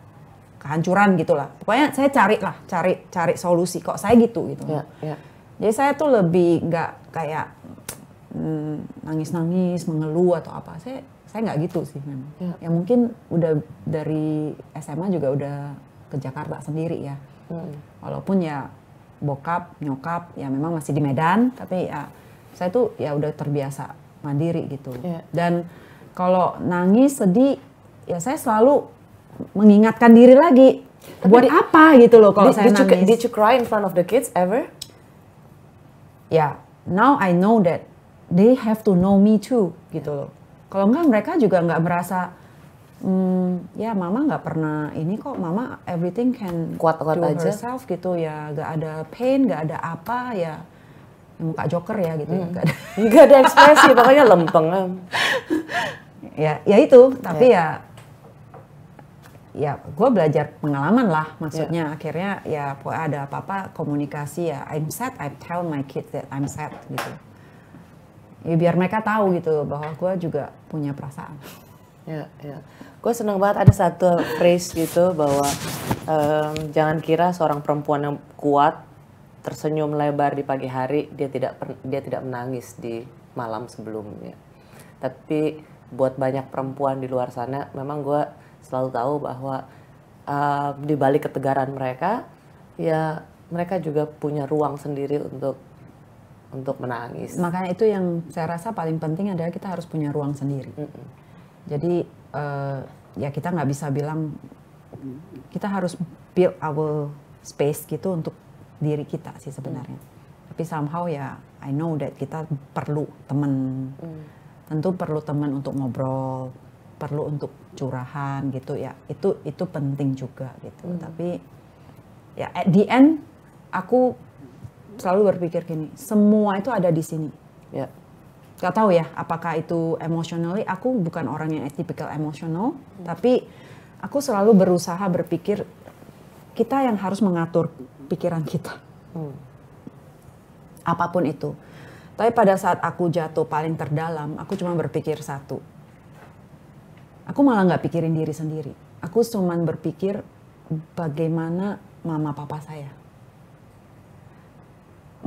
kehancuran gitulah. Pokoknya saya cari solusi kok saya gitu. Yeah. Jadi saya tuh lebih nggak kayak nangis-nangis, mengeluh atau apa. Saya nggak gitu sih memang. Ya mungkin udah dari SMA juga udah ke Jakarta sendiri ya. Walaupun ya bokap, nyokap ya memang masih di Medan, tapi ya saya tuh ya udah terbiasa mandiri gitu. Dan kalau nangis, sedih, ya saya selalu mengingatkan diri lagi. Tapi buat apa gitu loh kalau saya nangis. Did you cry in front of the kids ever? Ya, now I know that they have to know me too gitu loh. Kalau enggak mereka juga nggak merasa, ya mama nggak pernah ini kok, mama everything can Kuat-kuat do aja. herself gitu ya, nggak ada pain, nggak ada apa ya, muka joker ya gitu ya, nggak ada. Nggak ada ekspresi, pokoknya lempeng. Ya itu, tapi ya gue belajar pengalaman lah, maksudnya akhirnya ya ada apa-apa komunikasi ya, I'm sad, I tell my kids that I'm sad gitu. Ya biar mereka tahu gitu bahwa gue juga punya perasaan. Ya. Gue seneng banget ada satu phrase gitu bahwa jangan kira seorang perempuan yang kuat tersenyum lebar di pagi hari dia tidak menangis di malam sebelumnya. Tapi buat banyak perempuan di luar sana, memang gue selalu tahu bahwa di balik ketegaran mereka, ya mereka juga punya ruang sendiri untuk menangis. Makanya itu yang saya rasa paling penting adalah kita harus punya ruang sendiri. Jadi ya kita nggak bisa bilang, kita harus build our space gitu untuk diri kita sih sebenarnya. Tapi somehow ya I know that kita perlu teman. Tentu perlu teman untuk ngobrol, perlu untuk curahan gitu ya. Itu penting juga gitu. Tapi ya at the end aku selalu berpikir gini, semua itu ada di sini. Ya. Gak tahu ya apakah itu emotionally, aku bukan orang yang typical emotional, tapi aku selalu berusaha berpikir kita yang harus mengatur pikiran kita. Apapun itu. Tapi pada saat aku jatuh paling terdalam, aku cuma berpikir satu. Aku malah nggak pikirin diri sendiri. Aku cuma berpikir bagaimana mama papa saya.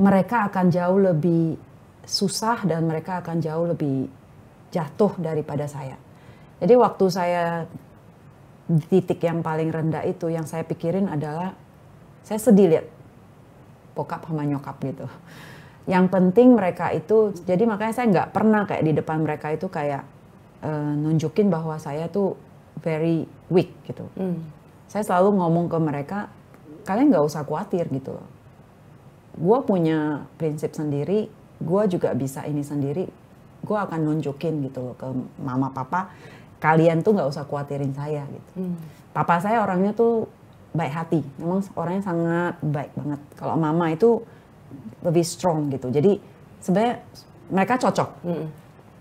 Mereka akan jauh lebih susah dan mereka akan jauh lebih jatuh daripada saya. Jadi waktu saya di titik yang paling rendah itu, yang saya pikirin adalah saya sedih lihat bokap sama nyokap gitu. Yang penting mereka itu, jadi makanya saya nggak pernah kayak di depan mereka itu kayak nunjukin bahwa saya tuh very weak gitu. Saya selalu ngomong ke mereka, kalian nggak usah khawatir gitu loh. Gue punya prinsip sendiri, gue juga bisa ini sendiri. Gue akan nunjukin gitu loh ke mama papa, kalian tuh nggak usah khawatirin saya gitu. Papa saya orangnya tuh baik hati, memang orangnya sangat baik banget. Kalau mama itu lebih strong gitu. Jadi sebenarnya mereka cocok.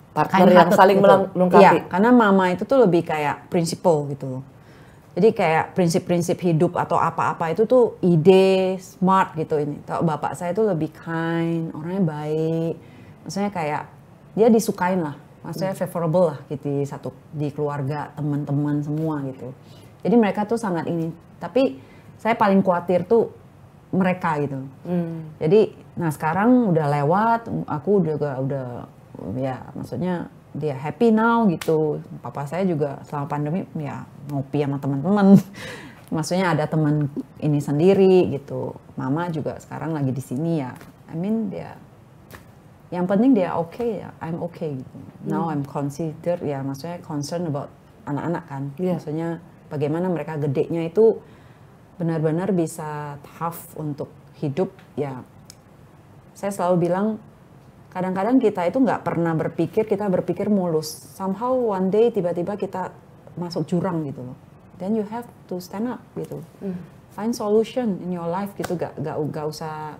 Partner yang saling melengkapi. Iya, karena mama itu tuh lebih kayak prinsipal gitu loh. Jadi kayak prinsip-prinsip hidup atau apa-apa itu tuh ide, smart gitu ini. Kalau bapak saya tuh lebih kind, orangnya baik. Maksudnya kayak dia disukain lah. Maksudnya favorable lah gitu di keluarga, teman-teman semua gitu. Jadi mereka tuh sangat ini. Tapi saya paling khawatir tuh mereka gitu. Jadi nah sekarang udah lewat, aku udah ya maksudnya dia happy now gitu. Papa saya juga selama pandemi ya ngopi sama teman-teman. Maksudnya ada teman ini sendiri gitu. Mama juga sekarang lagi di sini ya. I mean dia, yang penting dia okay ya, I'm okay gitu. Now I'm consider ya, maksudnya concern about anak-anak kan. Maksudnya bagaimana mereka gedenya itu benar-benar bisa tough untuk hidup ya. Saya selalu bilang kadang-kadang kita itu nggak pernah berpikir, kita berpikir mulus. Somehow one day tiba-tiba kita masuk jurang gitu loh. Then you have to stand up gitu. Find solution in your life gitu, gak usah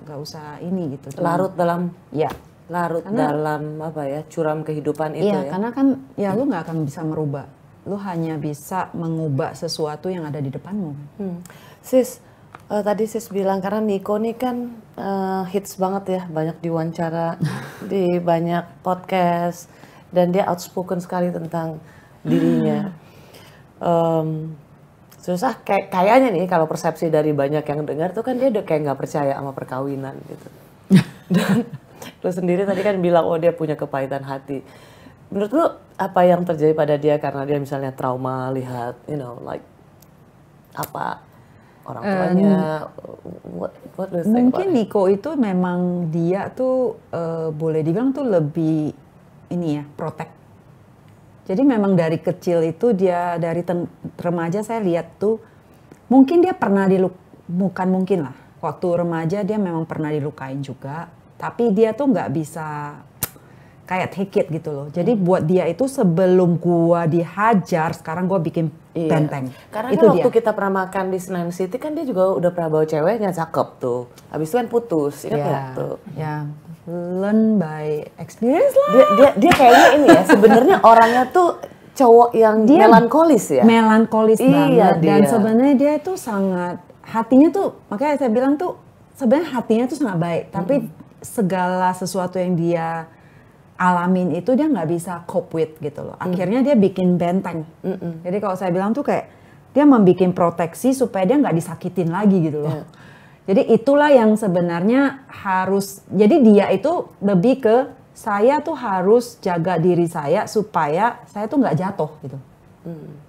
ini gitu. Larut dalam karena, dalam apa ya, curam kehidupan itu ya. Karena kan ya lu nggak akan bisa merubah. Lu hanya bisa mengubah sesuatu yang ada di depanmu. Sis, tadi Sis bilang karena Nico nih kan hits banget ya, banyak diwawancara di banyak podcast dan dia outspoken sekali tentang dirinya. Susah kayaknya nih kalau persepsi dari banyak yang dengar tuh kan dia udah kayak nggak percaya sama perkawinan gitu. Dan lu sendiri tadi kan bilang oh dia punya kepahitan hati. Menurut lu apa yang terjadi pada dia karena dia misalnya trauma lihat, like apa orang tuanya, what do you think mungkin Nico itu memang dia tuh boleh dibilang tuh lebih ini ya, protect. Jadi memang dari kecil itu dia dari remaja saya lihat tuh mungkin dia pernah bukan mungkin lah. Waktu remaja dia memang pernah dilukain juga, tapi dia tuh nggak bisa kayak take it gitu loh. Jadi buat dia itu sebelum gua dihajar, sekarang gua bikin benteng. Karena itu kan waktu dia. kita pernah makan di Senayan City kan dia juga udah pernah bawa ceweknya cakep tuh. Habis itu kan putus, ingat nggak tuh? Ya, learn by experience lah. Dia kayaknya ini ya, sebenarnya orangnya tuh cowok yang Dia melankolis ya. Melankolis Iya, banget. Dan dia. sebenarnya dia itu sangat, hatinya tuh, makanya saya bilang tuh, sebenarnya hatinya tuh sangat baik. Tapi segala sesuatu yang dia alamin itu dia nggak bisa cope with gitu loh. Akhirnya dia bikin benteng. Jadi kalau saya bilang tuh kayak dia membikin proteksi supaya dia nggak disakitin lagi gitu loh. Jadi itulah yang sebenarnya harus. Jadi dia itu lebih ke saya tuh harus jaga diri saya supaya saya tuh nggak jatuh gitu.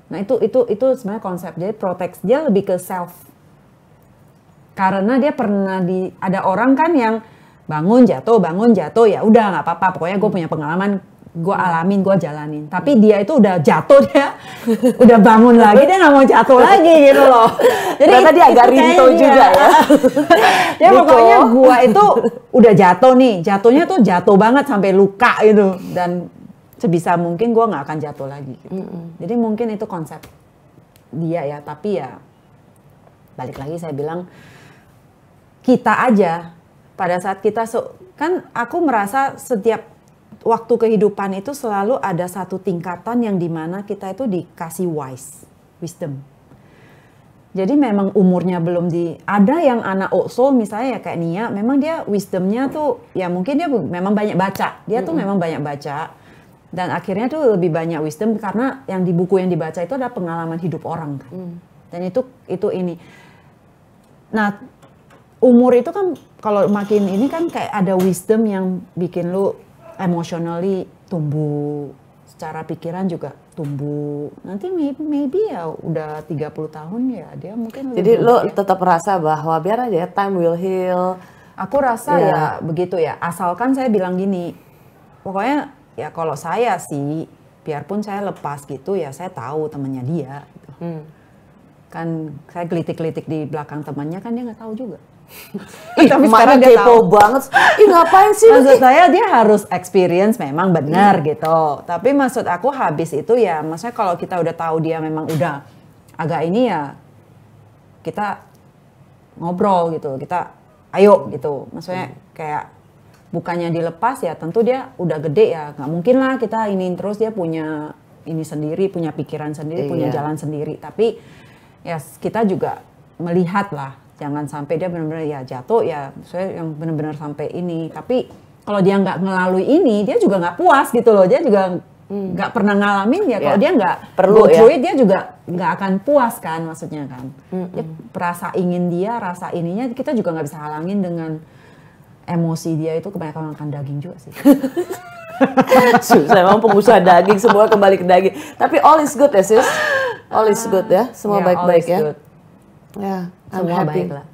Nah itu sebenarnya konsep. Jadi proteksi dia lebih ke self. Karena dia pernah ada orang kan yang bangun jatuh ya udah nggak apa-apa, pokoknya gue punya pengalaman, gue alamin, gue jalanin. Tapi dia itu udah jatuh, dia udah bangun lagi, dia nggak mau jatuh lagi gitu loh. Jadi ternyata dia agak rinto juga ya. Ya pokoknya gue itu udah jatuh nih, jatuhnya tuh jatuh banget sampai luka gitu, dan sebisa mungkin gue nggak akan jatuh lagi gitu. Jadi mungkin itu konsep dia ya, tapi ya balik lagi saya bilang kita aja pada saat kita kan aku merasa setiap waktu kehidupan itu selalu ada satu tingkatan yang dimana kita itu dikasih wisdom. Jadi memang umurnya belum ada yang anak Oxford misalnya ya kayak Nia, memang dia wisdomnya tuh ya mungkin dia memang banyak baca, dia tuh memang banyak baca dan akhirnya tuh lebih banyak wisdom karena yang di buku yang dibaca itu ada pengalaman hidup orang kan. Dan itu ini. Nah umur itu kan kalau makin ini kan kayak ada wisdom yang bikin lu emotionally tumbuh, secara pikiran juga tumbuh. Nanti maybe ya udah 30 tahun ya dia mungkin. Jadi lo tetap merasa bahwa biar aja time will heal. Aku rasa ya begitu ya. Asalkan saya bilang gini, pokoknya ya kalau saya sih biarpun saya lepas gitu ya saya tahu temannya dia. Gitu. Kan saya gelitik-gelitik di belakang temannya kan dia nggak tahu juga. Tapi sekarang dia kepo banget. Ih ngapain sih? Maksud saya dia harus experience memang benar gitu. Tapi maksud aku habis itu ya, maksudnya kalau kita udah tahu dia memang udah agak ini ya, kita ngobrol gitu. Kita ayo gitu. Maksudnya kayak bukannya dilepas ya, tentu dia udah gede ya. Nggak mungkin lah kita ini terus, dia punya ini sendiri, punya pikiran sendiri, punya jalan sendiri. Tapi ya kita juga melihat lah. Jangan sampai dia benar-benar ya jatuh ya, saya yang benar-benar sampai ini. Tapi kalau dia nggak ngelalui ini, dia juga nggak puas gitu loh. Dia juga nggak pernah ngalamin ya. Kalau dia nggak go through it, dia juga nggak akan puas kan maksudnya kan. Dia rasa ingin dia, rasa ininya kita juga nggak bisa halangin dengan emosi dia itu kebanyakan makan daging juga sih. Susah emang pengusaha daging, semua kembali ke daging. Tapi all is good ya sis? All is good ya? Semua baik-baik ya? Ya, semua baik lah.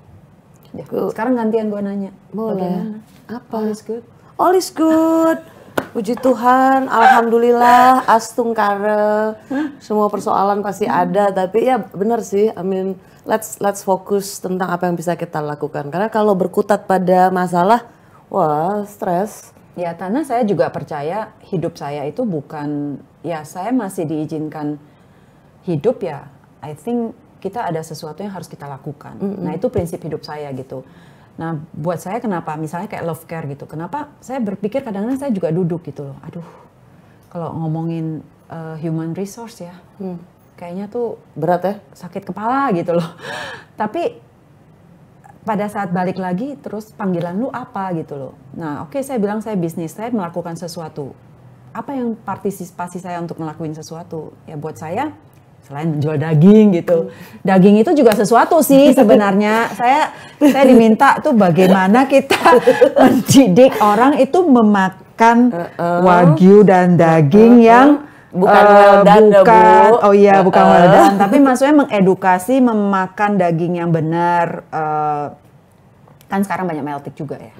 Ya, sekarang gantian gue nanya. Boleh. Bagaimana? Apa? All is good. All is good. Puji Tuhan, alhamdulillah, astungkara. Semua persoalan pasti ada, tapi ya benar sih. I mean, let's fokus tentang apa yang bisa kita lakukan. Karena kalau berkutat pada masalah, wah, stres. Ya, karena saya juga percaya hidup saya itu bukan, ya saya masih diizinkan hidup ya. I think kita ada sesuatu yang harus kita lakukan. Nah itu prinsip hidup saya gitu. Nah buat saya kenapa misalnya kayak love care gitu. Kenapa saya berpikir kadang-kadang saya juga duduk gitu loh. Aduh kalau ngomongin human resource ya. Kayaknya tuh berat ya. Sakit kepala gitu loh. Tapi pada saat balik lagi terus panggilan lu apa gitu loh. Nah oke, saya bilang saya bisnis. Saya melakukan sesuatu. Apa yang partisipasi saya untuk ngelakuin sesuatu? Ya buat saya selain menjual daging gitu. Daging itu juga sesuatu sih sebenarnya. Saya diminta tuh bagaimana kita mendidik orang itu memakan wagyu dan daging yang bukan well done, oh iya bukan well done, tapi maksudnya mengedukasi memakan daging yang benar. Kan sekarang banyak meltik juga ya.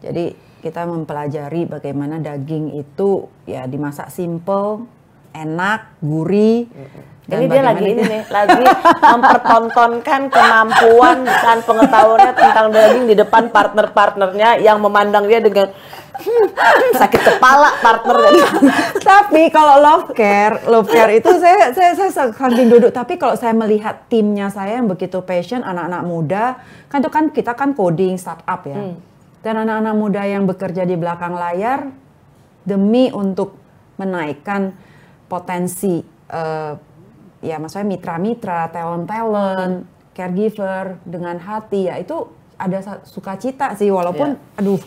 Jadi kita mempelajari bagaimana daging itu ya dimasak simple, enak, gurih. Ini dia lagi ini nih, lagi mempertontonkan kemampuan dan pengetahuannya tentang daging di depan partner-partnernya yang memandang dia dengan Sakit kepala partner. Tapi kalau love care itu saya saking duduk. Tapi kalau saya melihat timnya saya yang begitu passion, anak-anak muda, kan itu kan kita kan coding startup ya. Dan anak-anak muda yang bekerja di belakang layar demi untuk menaikkan potensi ya maksudnya mitra-mitra, talent-talent, caregiver dengan hati ya itu ada sukacita sih walaupun aduh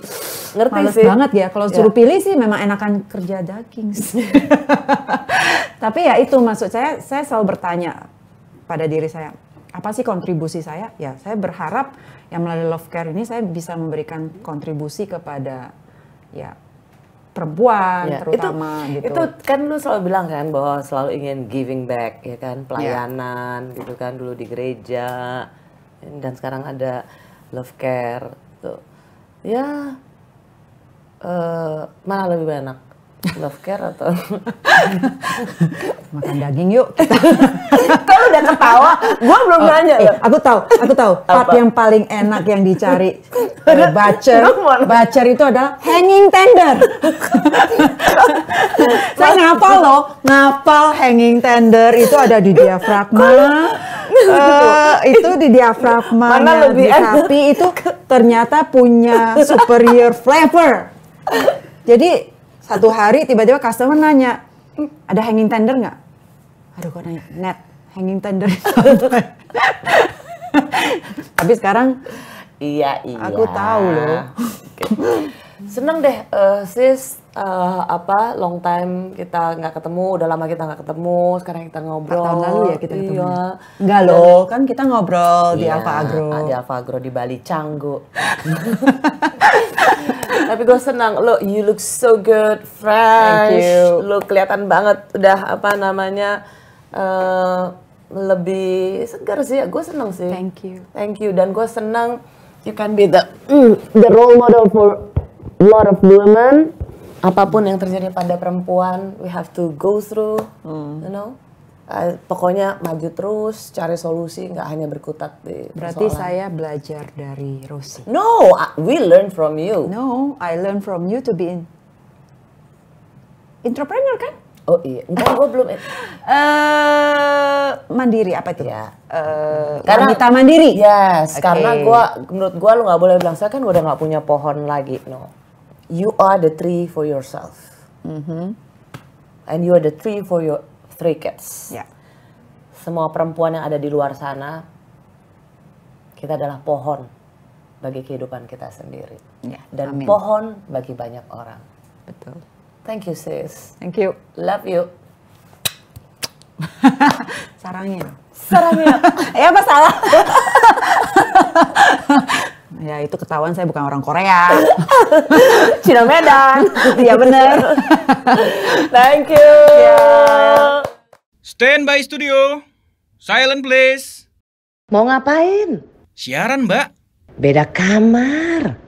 Ngerti males sih. banget ya kalau suruh pilih sih memang enakan kerja daging sih. Tapi ya itu maksud saya selalu bertanya pada diri saya apa sih kontribusi saya ya saya berharap yang melalui love care ini saya bisa memberikan kontribusi kepada ya perempuan terutama gitu. Itu kan lu selalu bilang kan bahwa selalu ingin giving back ya kan pelayanan gitu kan dulu di gereja dan sekarang ada love care tuh ya mana lebih enak love care atau makan daging yuk. kan udah ketawa gua belum nanya ya. Aku tahu part yang paling enak yang dicari bacer itu adalah hanging tender. Saya ngapal hanging tender itu ada di diafragma. Itu di diafragma di sapi itu ternyata punya superior flavor. Jadi satu hari tiba-tiba customer nanya, ada hanging tender nggak? Aduh kok nanya, net hanging tender itu apa? Tapi sekarang iya aku tahu loh. Seneng deh sis long time kita nggak ketemu, udah lama kita nggak ketemu, sekarang kita ngobrol. 4 tahun lalu ya kita ketemu. Iya. Enggak loh, kan kita ngobrol di Iya, Alfa Agro. Di Alfa Agro di Bali Canggu. Tapi gue senang, lo you look so good, fresh. Thank you. Lo kelihatan banget udah apa namanya lebih segar sih. Gue senang sih. Thank you. Dan gue senang you can be the role model for a lot of women. Apapun yang terjadi pada perempuan, we have to go through, you know. Pokoknya maju terus, cari solusi, nggak hanya berkutat di Berarti persoalan. saya belajar dari Rosie. No, we learn from you. No, I learn from you to be entrepreneur kan? Oh iya, enggak gue belum. Mandiri apa itu? Ya. Karena wanita mandiri. Yes, Okay. karena menurut gue lu nggak boleh bilang saya kan udah nggak punya pohon lagi. No, you are the tree for yourself, and you are the tree for your 3 kids. Ya. Semua perempuan yang ada di luar sana, kita adalah pohon bagi kehidupan kita sendiri. Ya, Dan amin. pohon bagi banyak orang. Betul. Thank you sis. Thank you. Love you. Sarangnya. Ya apa salah? Ya itu ketahuan saya bukan orang Korea. Cina Medan. Iya bener. Thank you. Stand by studio. Silent please. Mau ngapain? Siaran, Mbak. Beda kamar.